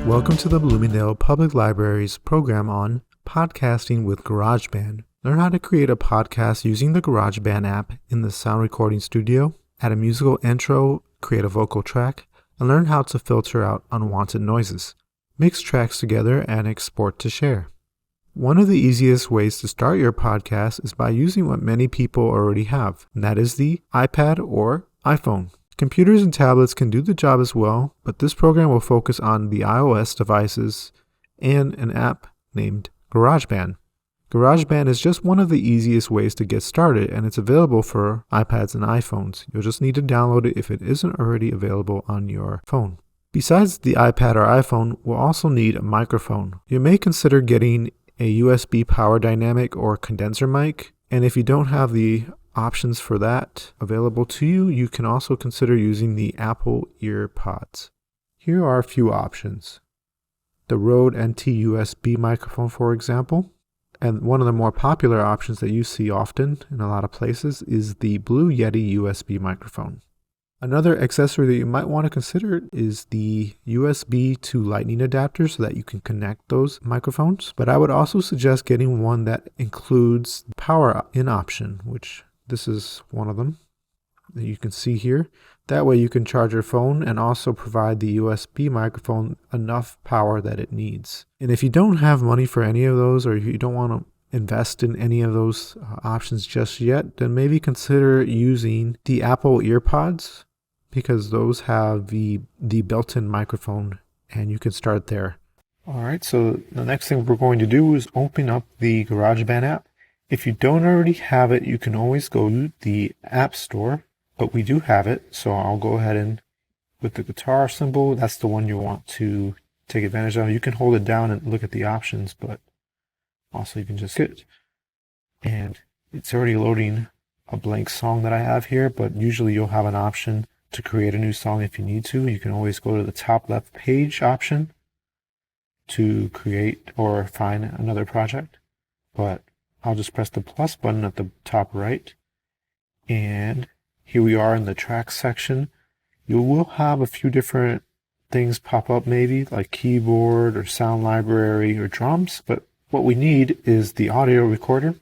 Welcome to the Bloomingdale Public Library's program on podcasting with Garageband. Learn how to create a podcast using the Garageband app in the sound recording studio, add a musical intro, create a vocal track, and learn how to filter out unwanted noises. Mix tracks together and export to share. One of the easiest ways to start your podcast is by using what many people already have, and that is the iPad or iPhone. Computers and tablets can do the job as well, but this program will focus on the iOS devices and an app named Garageband. Garageband is just one of the easiest ways to get started, and it's available for iPads and iPhones. You'll just need to download it if it isn't already available on your phone. Besides the iPad or iPhone, we'll also need a microphone. You may consider getting a USB power dynamic or condenser mic, and if you don't have the options for that available to you, you can also consider using the Apple EarPods. Here are a few options. The Rode NT USB microphone, for example, and one of the more popular options that you see often in a lot of places is the Blue Yeti USB microphone. Another accessory that you might want to consider is the USB to Lightning adapter so that you can connect those microphones. But I would also suggest getting one that includes the power in option, which this is one of them that you can see here. That way you can charge your phone and also provide the USB microphone enough power that it needs. And if you don't have money for any of those, or if you don't want to invest in any of those options just yet, then maybe consider using the Apple EarPods, because those have the built-in microphone and you can start there. Alright, so the next thing we're going to do is open up the GarageBand app. If you don't already have it, you can always go to the App Store, but we do have it, so I'll go ahead and with the guitar symbol, that's the one you want to take advantage of. You can hold it down and look at the options, but also you can just hit it. And it's already loading a blank song that I have here, but usually you'll have an option to create a new song if you need to. You can always go to the top left page option to create or find another project, but I'll just press the plus button at the top right, and here we are in the tracks section. You will have a few different things pop up, maybe like keyboard or sound library or drums, but what we need is the audio recorder.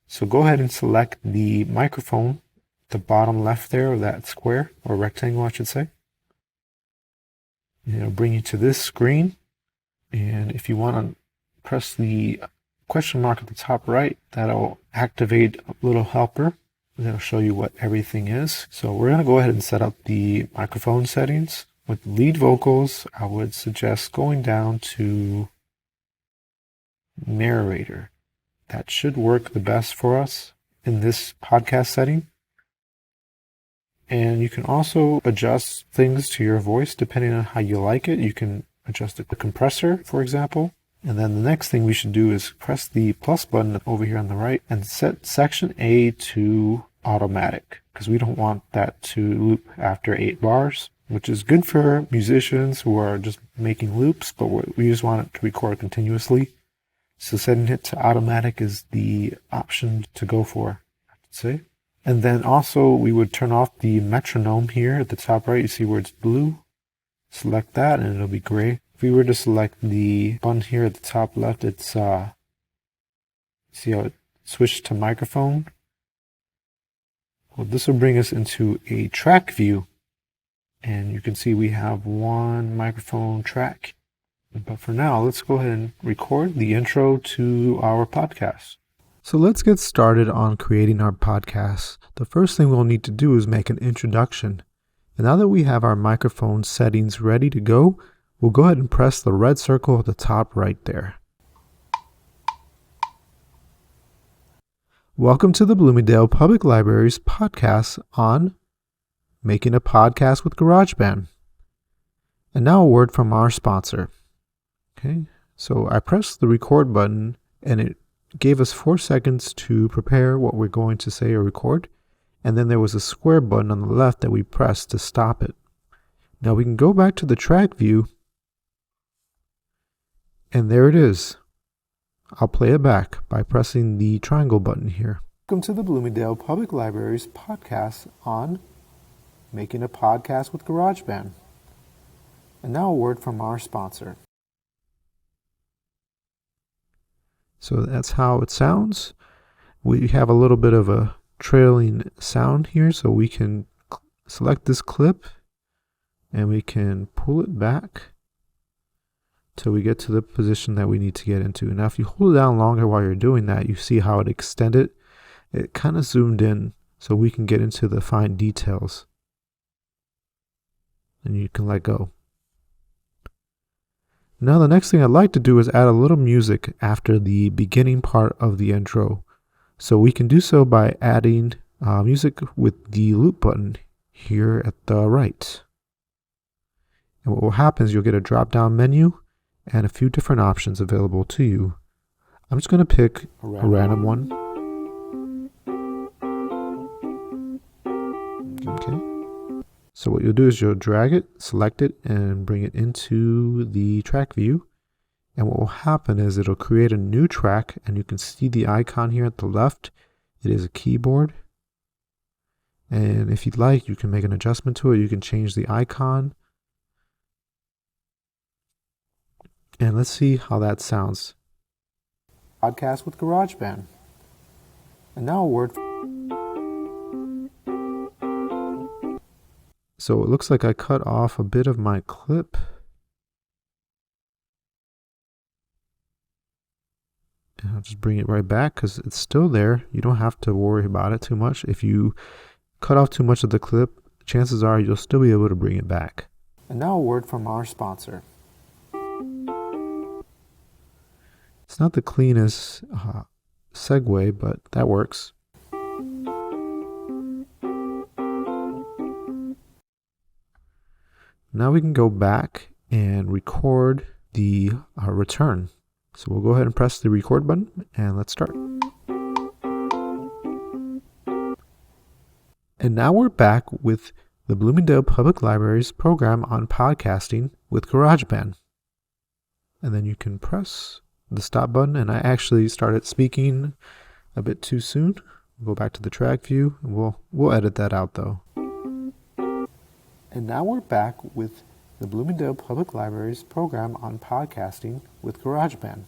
So go ahead and select the microphone, the bottom left there of that square, or rectangle I should say. And it'll bring you to this screen, and if you want to press the question mark at the top right, that'll activate a little helper. That'll show you what everything is. So we're going to go ahead and set up the microphone settings. With lead vocals, I would suggest going down to narrator. That should work the best for us in this podcast setting. And you can also adjust things to your voice depending on how you like it. You can adjust the compressor, for example. And then the next thing we should do is press the plus button over here on the right and set section A to automatic, because we don't want that to loop after 8 bars, which is good for musicians who are just making loops, but we just want it to record continuously. So setting it to automatic is the option to go for, I would say. And then also we would turn off the metronome here at the top right. You see where it's blue? Select that and it'll be gray. If we were to select the button here at the top left, it's see how it switched to microphone? Well, this will bring us into a track view, and you can see we have one microphone track. But for now, let's go ahead and record the intro to our podcast. So let's get started on creating our podcast. The first thing we'll need to do is make an introduction. And now that we have our microphone settings ready to go, we'll go ahead and press the red circle at the top right there. Welcome to the Bloomingdale Public Library's podcast on making a podcast with GarageBand. And now a word from our sponsor. Okay, so I pressed the record button and it gave us 4 seconds to prepare what we're going to say or record. And then there was a square button on the left that we pressed to stop it. Now we can go back to the track view, and there it is. I'll play it back by pressing the triangle button here. Welcome to the Bloomingdale Public Library's podcast on making a podcast with GarageBand. And now a word from our sponsor. So that's how it sounds. We have a little bit of a trailing sound here, so we can select this clip and we can pull it back till we get to the position that we need to get into. Now if you hold it down longer while you're doing that, you see how it extended. It kind of zoomed in so we can get into the fine details. And you can let go. Now the next thing I'd like to do is add a little music after the beginning part of the intro. So we can do so by adding music with the loop button here at the right. And what will happen is you'll get a drop down menu and a few different options available to you. I'm just going to pick a random one. Okay. So what you'll do is you'll drag it, select it, and bring it into the track view. And what will happen is it'll create a new track, and you can see the icon here at the left. It is a keyboard. And if you'd like, you can make an adjustment to it. You can change the icon. And let's see how that sounds. Podcast with Garageband. And now a word. So it looks like I cut off a bit of my clip. And I'll just bring it right back because it's still there. You don't have to worry about it too much. If you cut off too much of the clip, chances are you'll still be able to bring it back. And now a word from our sponsor. It's not the cleanest segue, but that works. Now we can go back and record the return. So we'll go ahead and press the record button and let's start. And now we're back with the Bloomingdale Public Library's program on podcasting with Garageband. And then you can press the stop button, and I actually started speaking a bit too soon. We'll go back to the track view, and we'll edit that out though. And now we're back with the Bloomingdale Public Library's program on podcasting with Garageband.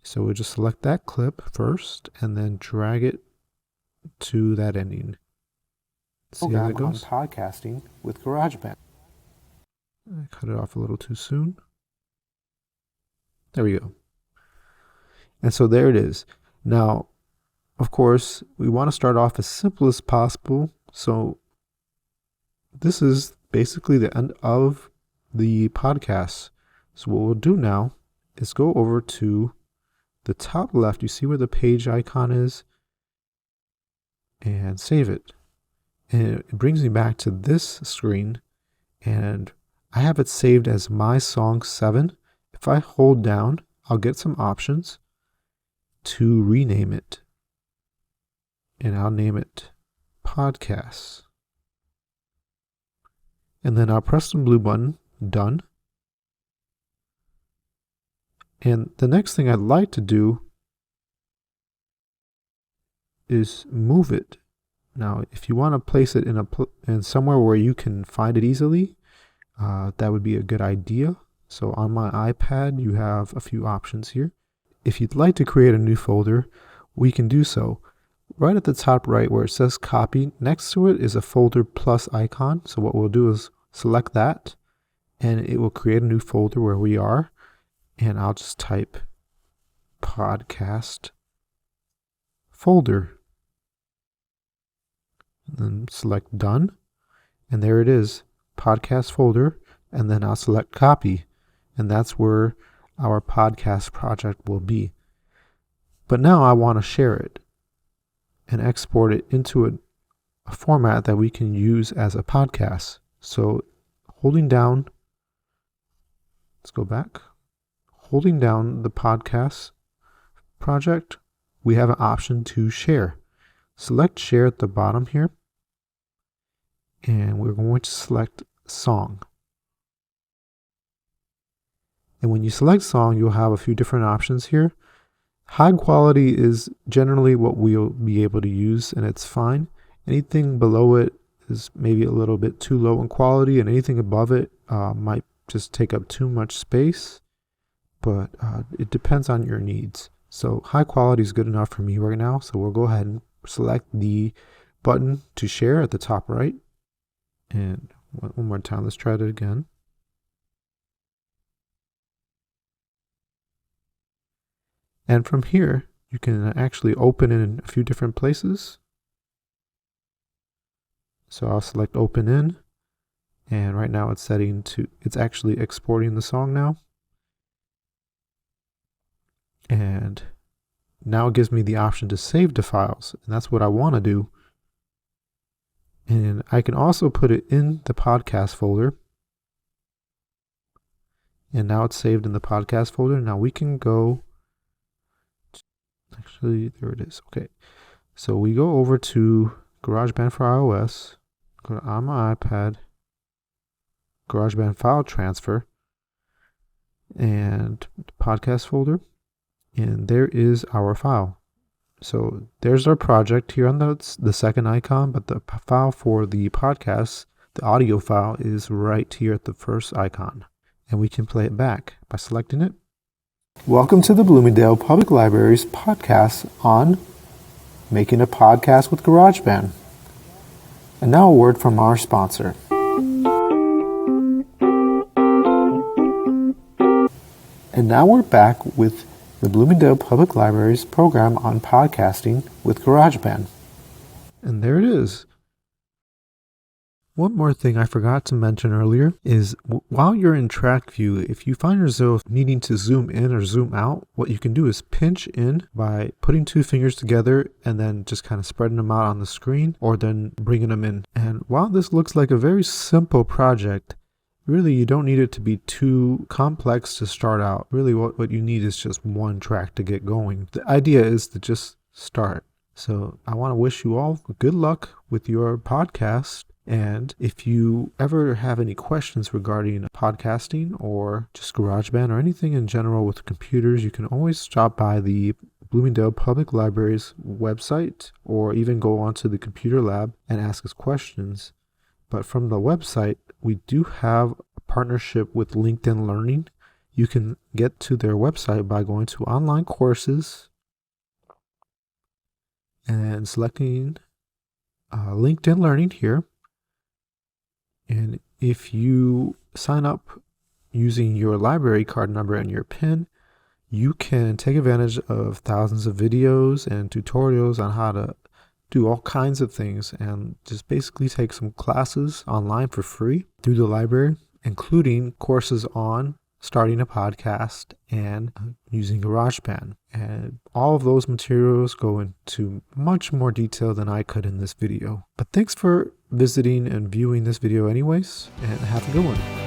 So we'll just select that clip first and then drag it to that ending. See how that goes? On podcasting with Garageband. I cut it off a little too soon. There we go. And so there it is. Now, of course, we want to start off as simple as possible. So this is basically the end of the podcast. So what we'll do now is go over to the top left. You see where the page icon is? And save it. And it brings me back to this screen. And I have it saved as My Song 7. If I hold down, I'll get some options to rename it. And I'll name it Podcasts. And then I'll press the blue button, done. And the next thing I'd like to do is move it. Now, if you want to place it in somewhere where you can find it easily, that would be a good idea. So on my iPad, you have a few options here. If you'd like to create a new folder, we can do so. Right at the top right where it says copy, next to it is a folder plus icon. So what we'll do is select that and it will create a new folder where we are. And I'll just type podcast folder. And then select done. And there it is, podcast folder. And then I'll select copy. And that's where our podcast project will be. But now I want to share it and export it into a format that we can use as a podcast. So holding down, let's go back. Holding down the podcast project, we have an option to share. Select share at the bottom here. And we're going to select song. And when you select song, you'll have a few different options here. High quality is generally what we'll be able to use, and it's fine. Anything below it is maybe a little bit too low in quality, and anything above it might just take up too much space, but it depends on your needs. So high quality is good enough for me right now. So we'll go ahead and select the button to share at the top right. And one more time, let's try it again. And from here, you can actually open in a few different places. So I'll select open in, and right now it's setting to, it's actually exporting the song now. And now it gives me the option to save the files, and that's what I want to do. And I can also put it in the podcast folder. And now it's saved in the podcast folder. Now we can go, actually, there it is. Okay. So we go over to GarageBand for iOS, go on my iPad, GarageBand file transfer, and podcast folder. And there is our file. So there's our project here on the second icon, but the file for the podcast, the audio file, is right here at the first icon. And we can play it back by selecting it. Welcome to the Bloomingdale Public Library's podcast on making a podcast with GarageBand. And now a word from our sponsor. And now we're back with the Bloomingdale Public Library's program on podcasting with GarageBand. And there it is. One more thing I forgot to mention earlier is while you're in track view, if you find yourself needing to zoom in or zoom out, what you can do is pinch in by putting two fingers together and then just kind of spreading them out on the screen, or then bringing them in. And while this looks like a very simple project, really you don't need it to be too complex to start out. Really what you need is just one track to get going. The idea is to just start. So I want to wish you all good luck with your podcast. And if you ever have any questions regarding podcasting or just GarageBand or anything in general with computers, you can always stop by the Bloomingdale Public Library's website or even go onto the computer lab and ask us questions. But from the website, we do have a partnership with LinkedIn Learning. You can get to their website by going to online courses and selecting LinkedIn Learning here. And if you sign up using your library card number and your PIN, you can take advantage of thousands of videos and tutorials on how to do all kinds of things and just basically take some classes online for free through the library, including courses on starting a podcast and using GarageBand. And all of those materials go into much more detail than I could in this video. But thanks for visiting and viewing this video anyways, and have a good one.